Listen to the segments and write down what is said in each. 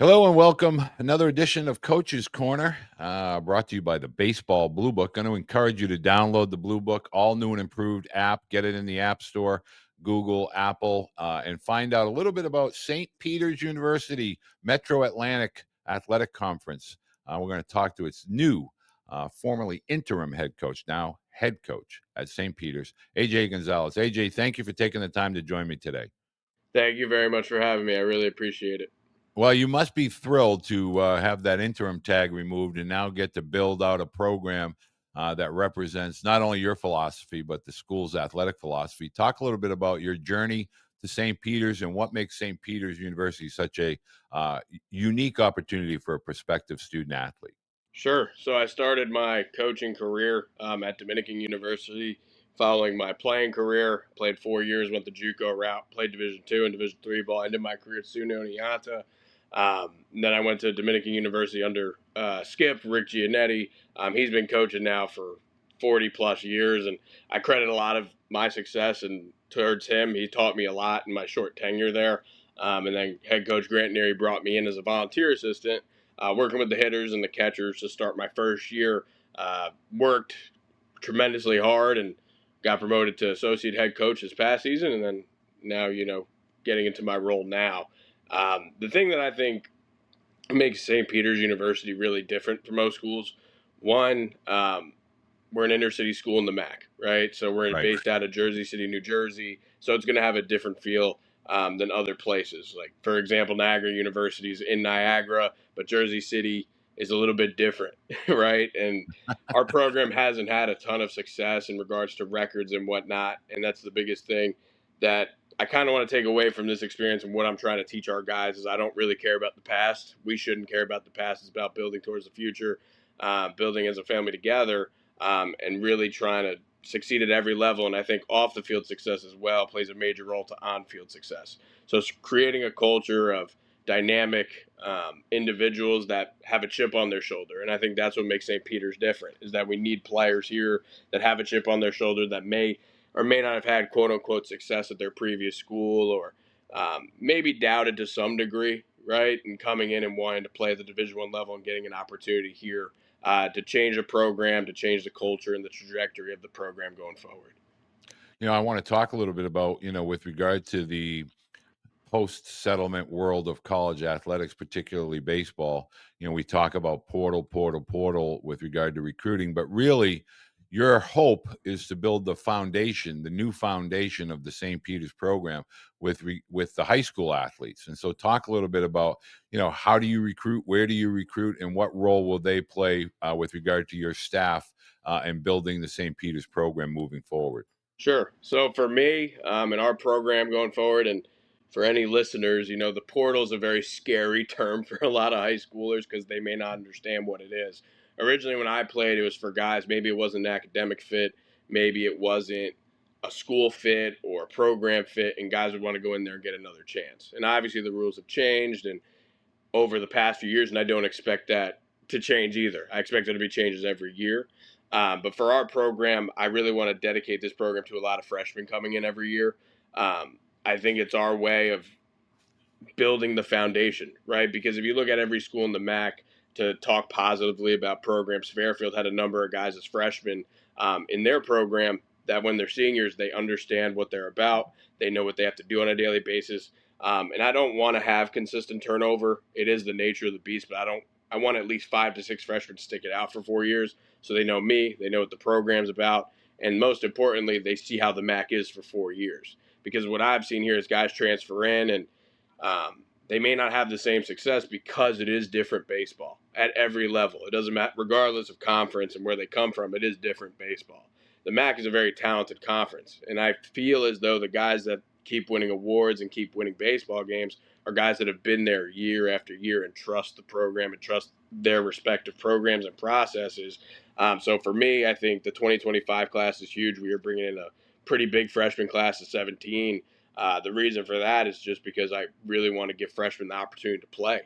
Hello and welcome. Another edition of Coach's Corner, brought to you by the Baseball Blue Book. Going to encourage you to download the Blue Book, all new and improved app. Get it in the App Store, Google, Apple, and find out a little bit about St. Peter's University Metro Atlantic Athletic Conference. We're going to talk to its new, formerly interim head coach, now head coach at St. Peter's, AJ Gonzalez. AJ, thank you for taking the time to join me today. Thank you very much for having me. I really appreciate it. Well, you must be thrilled to have that interim tag removed and now get to build out a program that represents not only your philosophy, but the school's athletic philosophy. Talk a little bit about your journey to St. Peter's and what makes St. Peter's University such a unique opportunity for a prospective student athlete. Sure. So I started my coaching career at Dominican University following my playing career. Played 4 years, went the JUCO route, played Division II and Division III ball. Ended my career at SUNY Oneonta. Then I went to Dominican University under Skip, Rick Giannetti. He's been coaching now for 40 plus years, and I credit a lot of my success and towards him. He taught me a lot in my short tenure there. And then head coach Grant Neary brought me in as a volunteer assistant, working with the hitters and the catchers to start my first year. Worked tremendously hard and got promoted to associate head coach this past season, and then now getting into my role now. The thing that I think makes St. Peter's University really different from most schools, one, we're an inner city school in the MAAC, right? So we're Right. based out of Jersey City, New Jersey. So it's going to have a different feel than other places. Like, for example, Niagara University is in Niagara, but Jersey City is a little bit different, right? And our program hasn't had a ton of success in regards to records and whatnot. And that's the biggest thing that I kind of want to take away from this experience, and what I'm trying to teach our guys is I don't really care about the past. We shouldn't care about the past. It's about building towards the future, building as a family together, and really trying to succeed at every level. And I think off the field success as well plays a major role to on field success. So it's creating a culture of dynamic individuals that have a chip on their shoulder. And I think that's what makes St. Peter's different, is that we need players here that have a chip on their shoulder that may or may not have had quote unquote success at their previous school, or maybe doubted to some degree, right? And coming in and wanting to play at the Division I level and getting an opportunity here to change a program, to change the culture and the trajectory of the program going forward. I want to talk a little bit about, with regard to the post-settlement world of college athletics, particularly baseball. We talk about portal with regard to recruiting, but really your hope is to build the foundation, the new foundation of the St. Peter's program with the high school athletes. And so talk a little bit about, how do you recruit, where do you recruit, and what role will they play with regard to your staff and building the St. Peter's program moving forward? Sure. So for me, in our program going forward, and for any listeners, the portal is a very scary term for a lot of high schoolers because they may not understand what it is. Originally, when I played, it was for guys. Maybe it wasn't an academic fit, maybe it wasn't a school fit or a program fit, and guys would want to go in there and get another chance. And obviously, the rules have changed and over the past few years, and I don't expect that to change either. I expect there to be changes every year. But for our program, I really want to dedicate this program to a lot of freshmen coming in every year. I think it's our way of building the foundation, right? Because if you look at every school in the MAC to talk positively about programs, Fairfield had a number of guys as freshmen in their program that when they're seniors, they understand what they're about. They know what they have to do on a daily basis. And I don't want to have consistent turnover. It is the nature of the beast, but I want at least 5 to 6 freshmen to stick it out for 4 years so they know me, they know what the program's about, and most importantly, they see how the MAC is for 4 years. Because what I've seen here is guys transfer in and they may not have the same success because it is different baseball at every level. It doesn't matter, regardless of conference and where they come from, it is different baseball. The MAC is a very talented conference, and I feel as though the guys that keep winning awards and keep winning baseball games are guys that have been there year after year and trust the program and trust their respective programs and processes. So for me, I think the 2025 class is huge. We are bringing in a pretty big freshman class of 17. The reason for that is just because I really want to give freshmen the opportunity to play.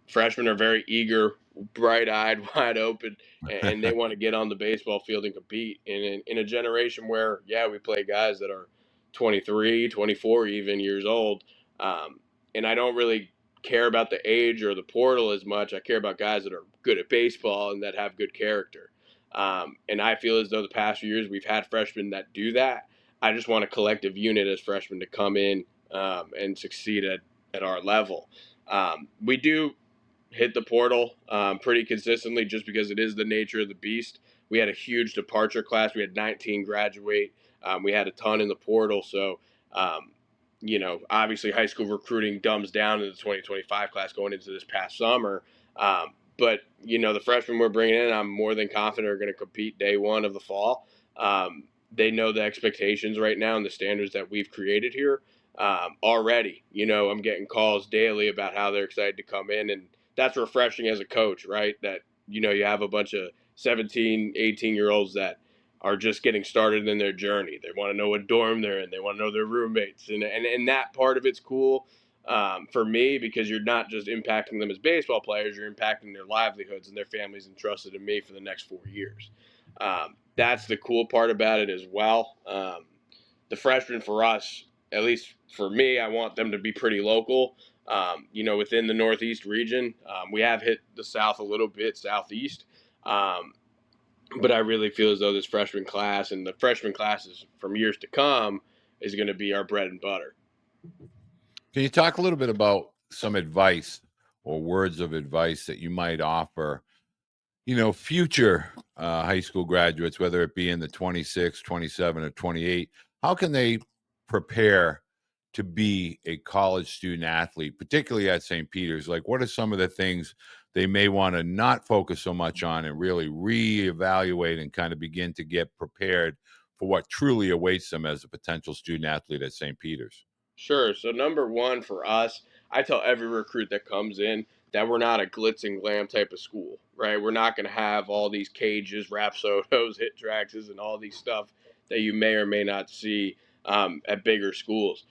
Freshmen are very eager, bright-eyed, wide open, and they want to get on the baseball field and compete. And in a generation where, yeah, we play guys that are 23, 24 even years old, and I don't really care about the age or the portal as much. I care about guys that are good at baseball and that have good character. And I feel as though the past few years we've had freshmen that do that. I just want a collective unit as freshmen to come in and succeed at our level. We do hit the portal pretty consistently just because it is the nature of the beast. We had a huge departure class. We had 19 graduate. We had a ton in the portal. So, obviously high school recruiting dumbs down in the 2025 class going into this past summer. But, the freshmen we're bringing in, I'm more than confident are going to compete day one of the fall. They know the expectations right now and the standards that we've created here already. I'm getting calls daily about how they're excited to come in, and that's refreshing as a coach, right? That, you have a bunch of 17, 18-year-olds that are just getting started in their journey. They want to know what dorm they're in. They want to know their roommates. And that part of it's cool for me because you're not just impacting them as baseball players, you're impacting their livelihoods and their families entrusted to me for the next 4 years. That's the cool part about it as well. The freshmen for us, at least for me, I want them to be pretty local. Within the Northeast region, we have hit the South a little bit, Southeast. But I really feel as though this freshman class and the freshman classes from years to come is going to be our bread and butter. Can you talk a little bit about some advice or words of advice that you might offer, future high school graduates, whether it be in the 26, 27, or 28? How can they prepare to be a college student athlete, particularly at St. Peter's? Like, what are some of the things they may want to not focus so much on and really reevaluate and kind of begin to get prepared for what truly awaits them as a potential student athlete at St. Peter's? Sure. So number one for us, I tell every recruit that comes in that we're not a glitz and glam type of school, right? We're not going to have all these cages, rapsodos, hit traxes, and all these stuff that you may or may not see at bigger schools.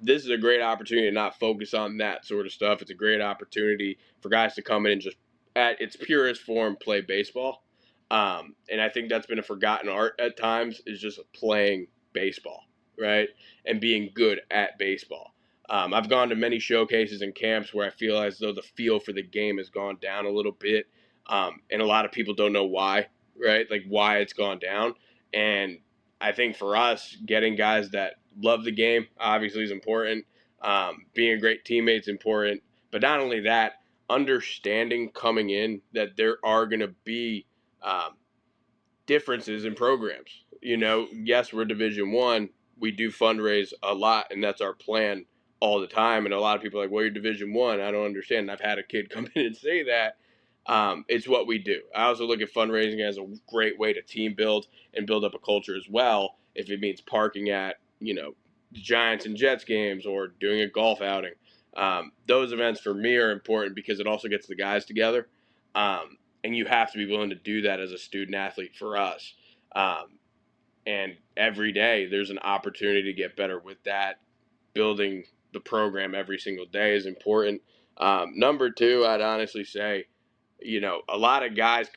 This is a great opportunity to not focus on that sort of stuff. It's a great opportunity for guys to come in and just, at its purest form, play baseball. And I think that's been a forgotten art at times, is just playing baseball, right? And being good at baseball. I've gone to many showcases and camps where I feel as though the feel for the game has gone down a little bit. And a lot of people don't know why, right? Like why it's gone down. And I think for us, getting guys that love the game obviously is important. Being a great teammate is important. But not only that, understanding coming in that there are going to be um, differences in programs. Yes, we're Division 1. We do fundraise a lot, and that's our plan all the time. And a lot of people are like, "Well, you're Division 1." I don't understand. And I've had a kid come in and say that. It's what we do. I also look at fundraising as a great way to team build and build up a culture as well. If it means parking at the Giants and Jets games or doing a golf outing, those events for me are important because it also gets the guys together. And you have to be willing to do that as a student athlete for us. Um, and every day there's an opportunity to get better with that. Building the program every single day is important. Number two, I'd honestly say, a lot of guys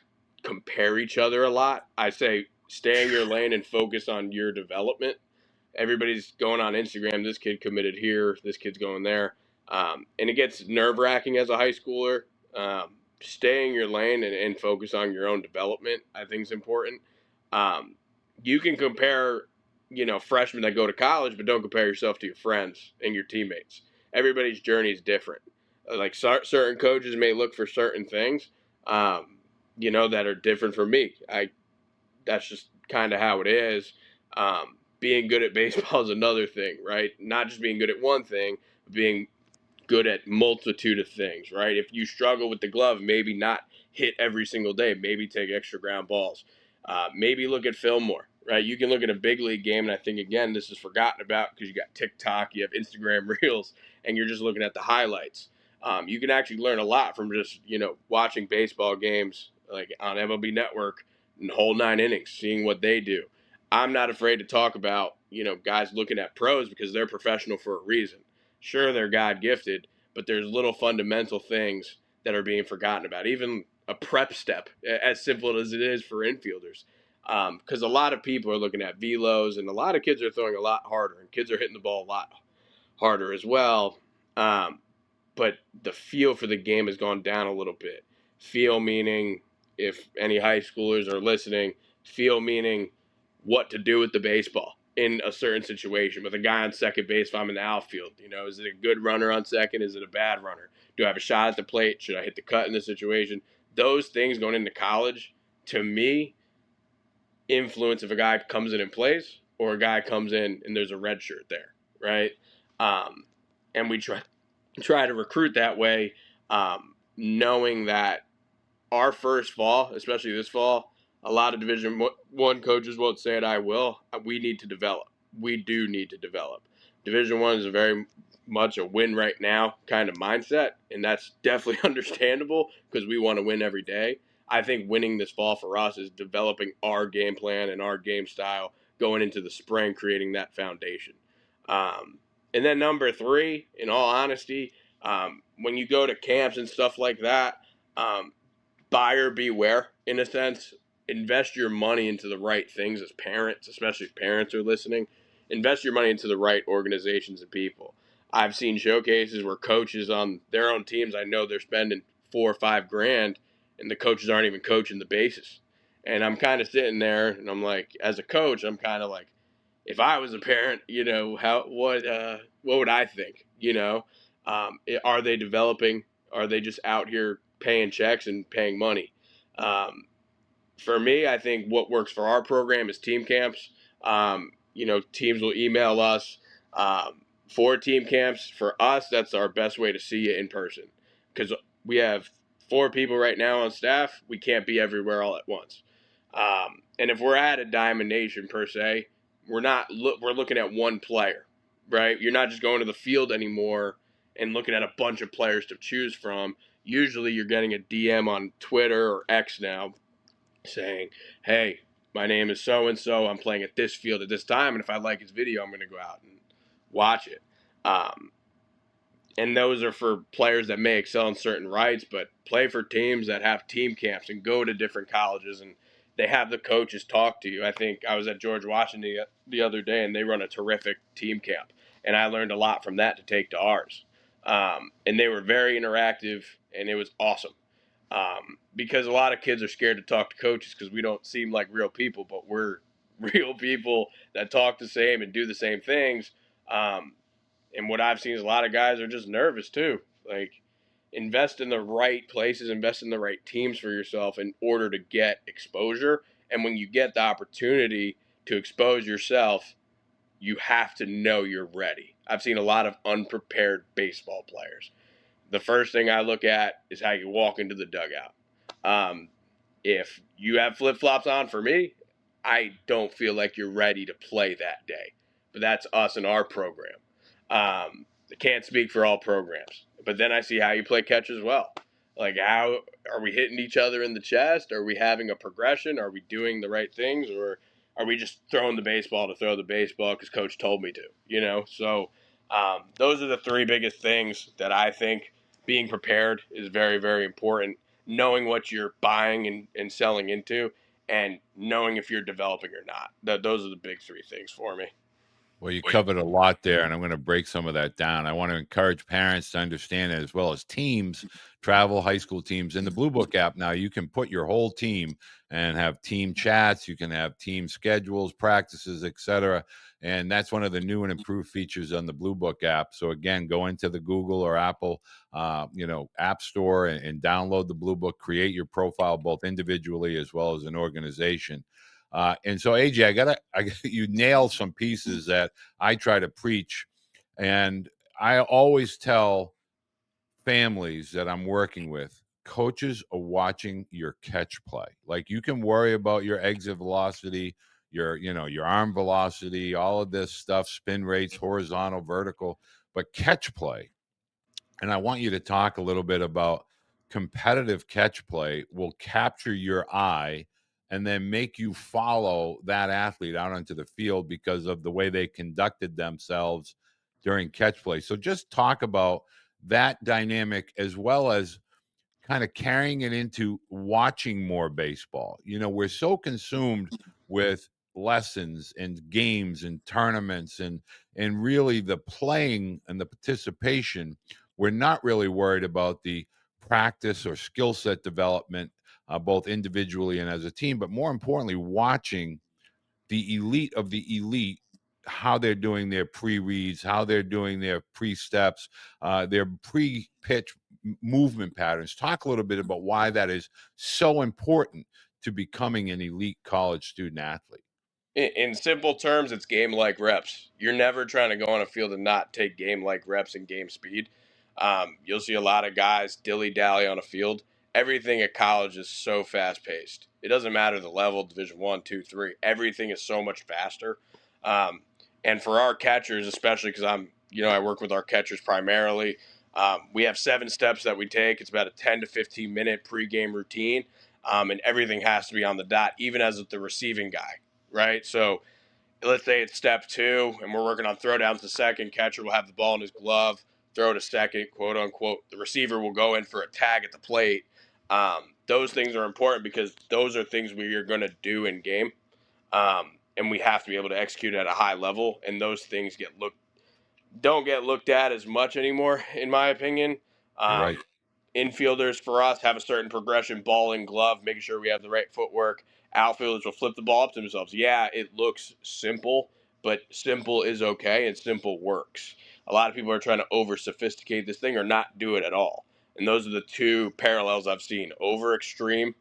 compare each other a lot. I say stay in your lane and focus on your development. Everybody's going on Instagram. This kid committed here. This kid's going there. And it gets nerve wracking as a high schooler. Stay in your lane and focus on your own development, I think is important. Um, you can compare, freshmen that go to college, but don't compare yourself to your friends and your teammates. Everybody's journey is different. Like certain coaches may look for certain things, that are different from me. That's just kind of how it is. Being good at baseball is another thing, right? Not just being good at one thing, but being good at multitude of things, right? If you struggle with the glove, maybe not hit every single day. Maybe take extra ground balls. Maybe look at film more, right? You can look at a big league game, and I think, again, this is forgotten about because you got TikTok, you have Instagram Reels, and you're just looking at the highlights. You can actually learn a lot from just, watching baseball games like on MLB Network and whole 9 innings, seeing what they do. I'm not afraid to talk about, guys looking at pros because they're professional for a reason. Sure, they're God gifted, but there's little fundamental things that are being forgotten about. Even a prep step, as simple as it is for infielders. Because a lot of people are looking at velos, and a lot of kids are throwing a lot harder, and kids are hitting the ball a lot harder as well. Um, but the feel for the game has gone down a little bit. Feel meaning, if any high schoolers are listening, feel meaning what to do with the baseball in a certain situation with a guy on second base if I'm in the outfield. Is it a good runner on second? Is it a bad runner? Do I have a shot at the plate? Should I hit the cut in this situation? Those things going into college, to me, influence if a guy comes in and plays or a guy comes in and there's a red shirt there, right? And we try to recruit that way, knowing that our first fall, especially this fall, a lot of Division 1 coaches won't say it. I will. We need to develop. We do need to develop. Division 1 is a very much a win right now kind of mindset, and that's definitely understandable because we want to win every day. I think winning this fall for us is developing our game plan and our game style going into the spring, creating that foundation. And then number three, in all honesty, when you go to camps and stuff like that, buyer beware in a sense. Invest your money into the right things as parents, especially if parents are listening. Invest your money into the right organizations and people. I've seen showcases where coaches on their own teams, I know they're spending 4 or 5 grand, and the coaches aren't even coaching the bases. And I'm kind of sitting there, and I'm like, as a coach, I'm kind of like, if I was a parent, what would I think? Are they developing? Are they just out here paying checks and paying money? Um, for me, I think what works for our program is team camps. Teams will email us for team camps. For us, that's our best way to see it in person because we have 4 people right now on staff. We can't be everywhere all at once. And if we're at a Diamond Nation per se, we're looking at one player, right? You're not just going to the field anymore and looking at a bunch of players to choose from. Usually, you're getting a DM on Twitter or X now saying, "Hey, my name is so and so. I'm playing at this field at this time, and if I like his video, I'm going to go out and watch it." Um, and those are for players that may excel in certain rights, but play for teams that have team camps and go to different colleges and they have the coaches talk to you. I think I was at George Washington the other day, and they run a terrific team camp, and I learned a lot from that to take to ours. And they were very interactive, and it was awesome. Because a lot of kids are scared to talk to coaches because we don't seem like real people, but we're real people that talk the same and do the same things. Um, and what I've seen is a lot of guys are just nervous too. Like, invest in the right places, invest in the right teams for yourself in order to get exposure. And when you get the opportunity to expose yourself, you have to know you're ready. I've seen a lot of unprepared baseball players. The first thing I look at is how you walk into the dugout. Um, if you have flip flops on, for me, I don't feel like you're ready to play that day. But that's us in our program. I can't speak for all programs, but then I see how you play catch as well. Like, how are we hitting each other in the chest? Are we having a progression? Are we doing the right things, or are we just throwing the baseball to throw the baseball because coach told me to? So those are the three biggest things that I think being prepared is very, very important. Knowing what you're buying and selling into, and knowing if you're developing or not. Those are the big three things for me. Well, you covered a lot there, and I'm going to break some of that down. I want to encourage parents to understand it as well as teams, travel high school teams. In the Blue Book app now, you can put your whole team and have team chats. You can have team schedules, practices, etc. And that's one of the new and improved features on the Blue Book app. So again, go into the Google or Apple, App Store and download the Blue Book. Create your profile both individually as well as an organization. And so, AJ, you nail some pieces that I try to preach, and I always tell families that I'm working with, coaches are watching your catch play. Like, you can worry about your exit velocity, your arm velocity, all of this stuff, spin rates, horizontal, vertical, but catch play. And I want you to talk a little bit about competitive catch play will capture your eye and then make you follow that athlete out onto the field because of the way they conducted themselves during catch play. So just talk about that dynamic as well as kind of carrying it into watching more baseball. We're so consumed with lessons and games and tournaments and really the playing and the participation, we're not really worried about the practice or skill set development, both individually and as a team, but more importantly, watching the elite of the elite, how they're doing their pre-reads, how they're doing their pre-steps, their pre-pitch movement patterns. Talk a little bit about why that is so important to becoming an elite college student athlete. In simple terms, it's game like reps. You're never trying to go on a field and not take game like reps and game speed. You'll see a lot of guys dilly dally on a field. Everything at college is so fast paced. It doesn't matter the level, Division One, two, three. Everything is so much faster. Um, and for our catchers, especially because I work with our catchers primarily. We have 7 steps that we take. It's about a 10 to 15 minute pregame routine, and everything has to be on the dot, even as the receiving guy, right? So let's say it's step 2 and we're working on throwdowns to second. Catcher will have the ball in his glove, throw to second, quote unquote. The receiver will go in for a tag at the plate. Those things are important because those are things we are going to do in game. And we have to be able to execute at a high level. And those things don't get looked at as much anymore, in my opinion. You're right. Um, Infielders for us have a certain progression, ball and glove, making sure we have the right footwork. Outfielders will flip the ball up to themselves. Yeah, it looks simple, but simple is okay and simple works. A lot of people are trying to over sophisticate this thing or not do it at all. And those are the two parallels I've seen: over extreme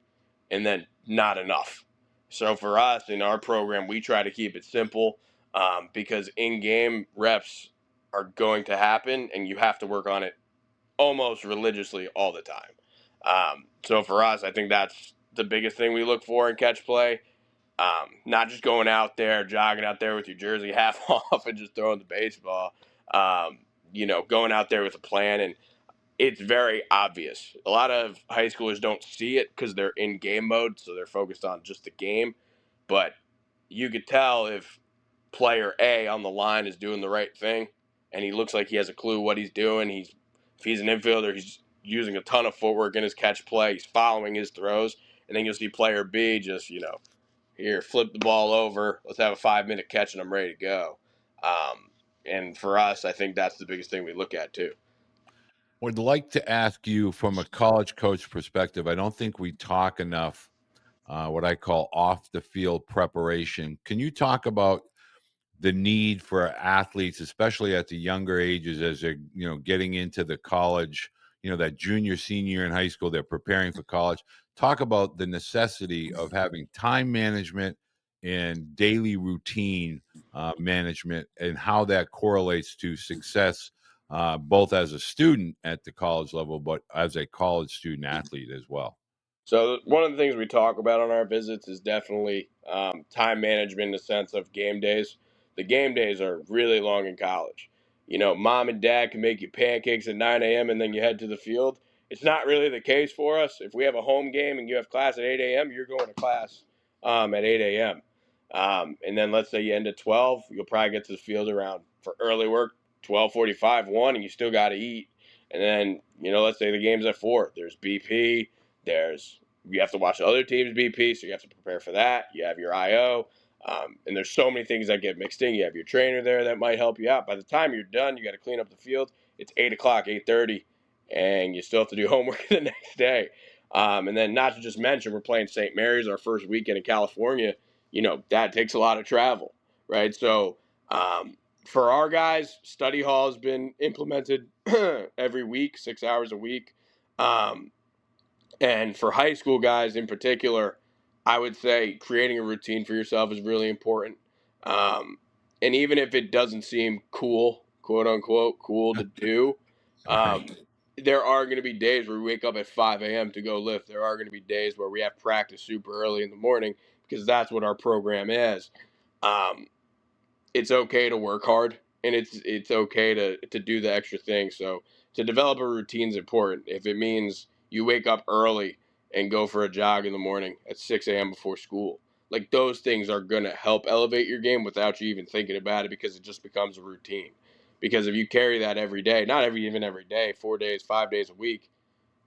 and then not enough. So for us in our program, we try to keep it simple, because in game reps are going to happen and you have to work on it almost religiously all the time. So for us, I think that's the biggest thing we look for in catch play. Not just going out there, jogging out there with your jersey half off and just throwing the baseball. Going out there with a plan, and it's very obvious. A lot of high schoolers don't see it because they're in game mode, so they're focused on just the game. But you could tell if player A on the line is doing the right thing, and he looks like he has a clue what he's doing. If he's an infielder, he's using a ton of footwork in his catch play. He's following his throws, and then you'll see player B just here, flip the ball over. Let's have a 5 minute catch, and I'm ready to go. And for us, I think that's the biggest thing we look at too. Would like to ask you from a college coach perspective. I don't think we talk enough what I call off the field preparation. Can you talk about the need for athletes, especially at the younger ages, as they're getting into the college, that junior, senior in high school, they're preparing for college. Talk about the necessity of having time management and daily routine management, and how that correlates to success, both as a student at the college level, but as a college student athlete as well. So one of the things we talk about on our visits is definitely time management in the sense of game days. The game days are really long in college. Mom and dad can make you pancakes at 9 a.m. and then you head to the field. It's not really the case for us. If we have a home game and you have class at 8 a.m., you're going to class at 8 a.m. And then let's say you end at 12, you'll probably get to the field around for early work, 12:45, 1, and you still got to eat. And then, let's say the game's at 4. There's BP, you have to watch the other team's BP, so you have to prepare for that. You have your IO, and there's so many things that get mixed in. You have your trainer there that might help you out. By the time you're done, you got to clean up the field. It's 8 o'clock, 8:30, and you still have to do homework the next day. And then, not to just mention, we're playing St. Mary's our first weekend in California. That takes a lot of travel, right? So for our guys, study hall has been implemented every week, 6 hours a week. And for high school guys in particular, I would say creating a routine for yourself is really important. And even if it doesn't seem cool, quote unquote, cool to do, Right. um, there are going to be days where we wake up at 5 a.m. to go lift. There are going to be days where we have practice super early in the morning because that's what our program is. Um, it's okay to work hard, and it's okay to do the extra thing. So to develop a routine is important. If it means you wake up early and go for a jog in the morning at 6 a.m. before school, like those things are going to help elevate your game without you even thinking about it, because it just becomes a routine. Because if you carry that every day, not even every day, 4 days, 5 days a week,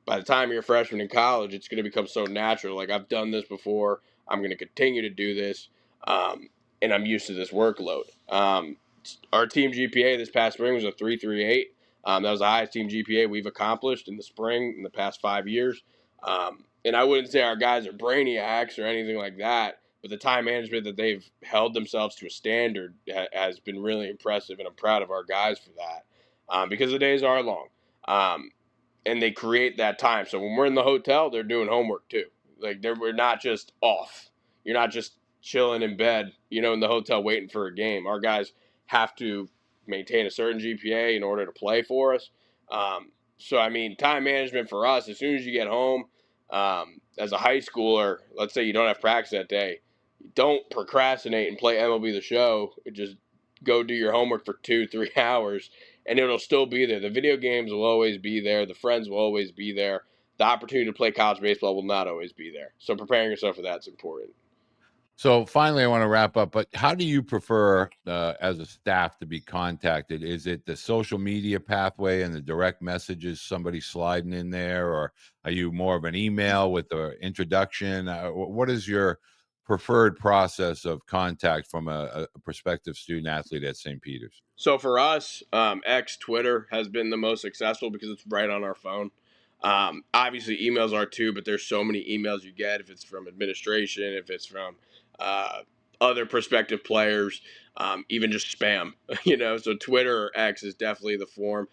by the time you're a freshman in college, it's going to become so natural. Like, I've done this before. I'm going to continue to do this. Um, and I'm used to this workload. Our team GPA this past spring was a 3.38. That was the highest team GPA we've accomplished in the spring in the past 5 years. And I wouldn't say our guys are brainiacs or anything like that, but the time management that they've held themselves to a standard has been really impressive, and I'm proud of our guys for that, because the days are long. Um, and they create that time. So when we're in the hotel, they're doing homework too. Like we're not just off. You're not just chilling in bed, in the hotel waiting for a game. Our guys have to maintain a certain GPA in order to play for us. So I mean, time management for us. As soon as you get home, as a high schooler, let's say you don't have practice that day, don't procrastinate and play MLB The Show. Just go do your homework for 2-3 hours, and it'll still be there. The video games will always be there. The friends will always be there. The opportunity to play college baseball will not always be there. So preparing yourself for that's important. So finally, I want to wrap up, but how do you prefer as a staff to be contacted? Is it the social media pathway and the direct messages, somebody sliding in there, or are you more of an email with the introduction? What is your preferred process of contact from a prospective student athlete at St. Peter's? So for us, X Twitter has been the most successful because it's right on our phone. Obviously, emails are too, but there's so many emails you get if it's from administration, if it's from uh, other prospective players, even just spam. So Twitter or X is definitely the form.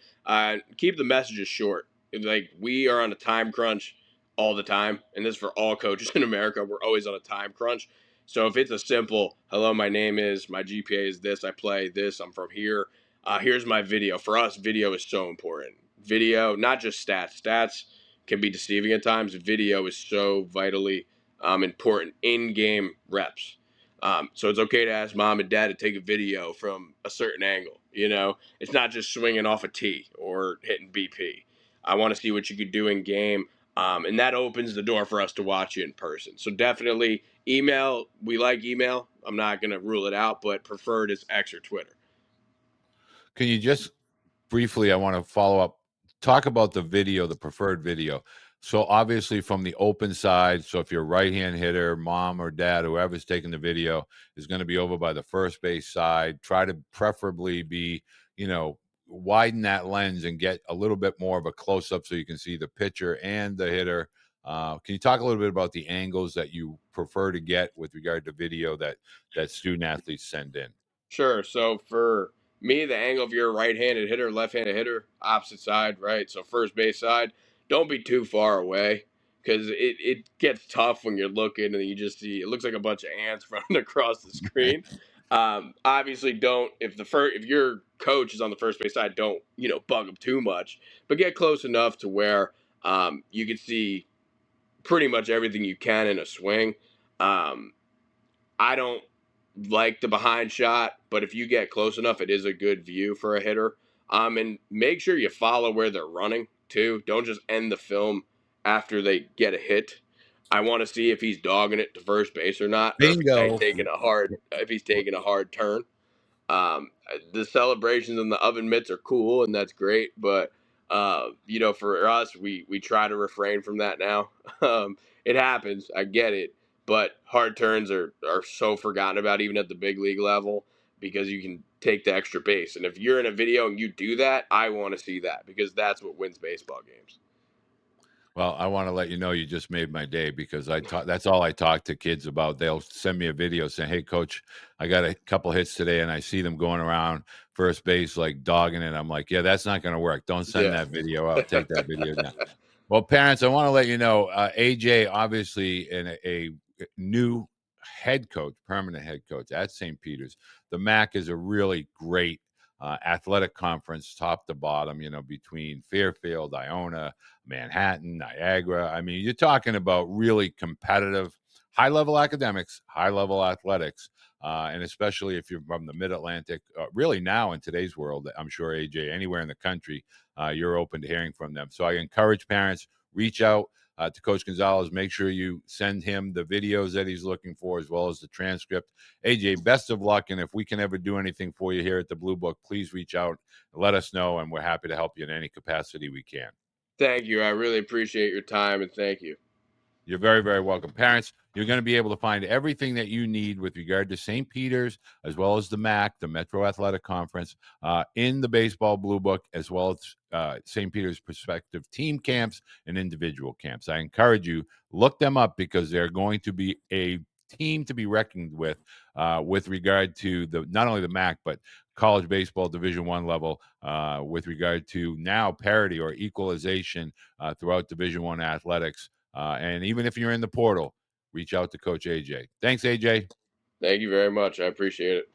Keep the messages short. Like we are on a time crunch all the time, and this is for all coaches in America. We're always on a time crunch. So if it's a simple, hello, my name is, my GPA is this, I play this, I'm from here. Here's my video. For us, video is so important. Video, not just stats. Stats can be deceiving at times. Video is so vitally important in-game reps. So it's okay to ask mom and dad to take a video from a certain angle. It's not just swinging off a tee or hitting BP. I want to see what you could do in game, and that opens the door for us to watch you in person. So definitely email. We like email. I'm not going to rule it out, but preferred is X or Twitter. Can you just briefly, I want to follow up, talk about the video, the preferred video. So obviously from the open side, so if you're a right-hand hitter, mom or dad, whoever's taking the video is going to be over by the first base side. Try to preferably be, widen that lens and get a little bit more of a close-up so you can see the pitcher and the hitter. Can you talk a little bit about the angles that you prefer to get with regard to video that student athletes send in? Sure. So for me, the angle of your right-handed hitter, left-handed hitter, opposite side, right? So first base side, don't be too far away because it gets tough when you're looking and you just see it looks like a bunch of ants running across the screen. Obviously, don't if your coach is on the first base side, don't bug them too much, but get close enough to where you can see pretty much everything you can in a swing. Um, I don't like the behind shot, but if you get close enough, it is a good view for a hitter. And make sure you follow where they're running too. Don't just end the film after they get a hit. I want to see if he's dogging it to first base or not, or Bingo. if he's taking a hard turn. The celebrations and the oven mitts are cool, and that's great. But for us, we try to refrain from that now. It happens, I get it, but hard turns are so forgotten about even at the big league level because you can take the extra base. And if you're in a video and you do that, I want to see that because that's what wins baseball games. Well, I want to let you know you just made my day because that's all I talk to kids about. They'll send me a video saying, "Hey coach, I got a couple hits today," and I see them going around first base like dogging it. I'm like, "Yeah, that's not going to work. Don't send Yeah. that video out. Take that video down." Well, parents, I want to let you know, AJ obviously a new head coach, permanent head coach at St. Peter's. The MAAC is a really great athletic conference, top to bottom. Between Fairfield, Iona, Manhattan, Niagara. I mean, you're talking about really competitive, high level academics, high level athletics. And especially if you're from the mid Atlantic, really now in today's world, I'm sure AJ, anywhere in the country, you're open to hearing from them. So I encourage parents, reach out to Coach Gonzalez. Make sure you send him the videos that he's looking for as well as the transcript. AJ, best of luck. And if we can ever do anything for you here at the Blue Book, please reach out and let us know. And we're happy to help you in any capacity we can. Thank you. I really appreciate your time and thank you. You're very, very welcome. Parents, you're going to be able to find everything that you need with regard to St. Peter's, as well as the MAAC, the Metro Athletic Conference, in the Baseball Blue Book, as well as St. Peter's prospective team camps and individual camps. I encourage you, look them up because they're going to be a team to be reckoned with regard to the not only the MAAC, but college baseball Division I level, with regard to now parity or equalization throughout Division I athletics. And even if you're in the portal, reach out to Coach AJ. Thanks, AJ. Thank you very much. I appreciate it.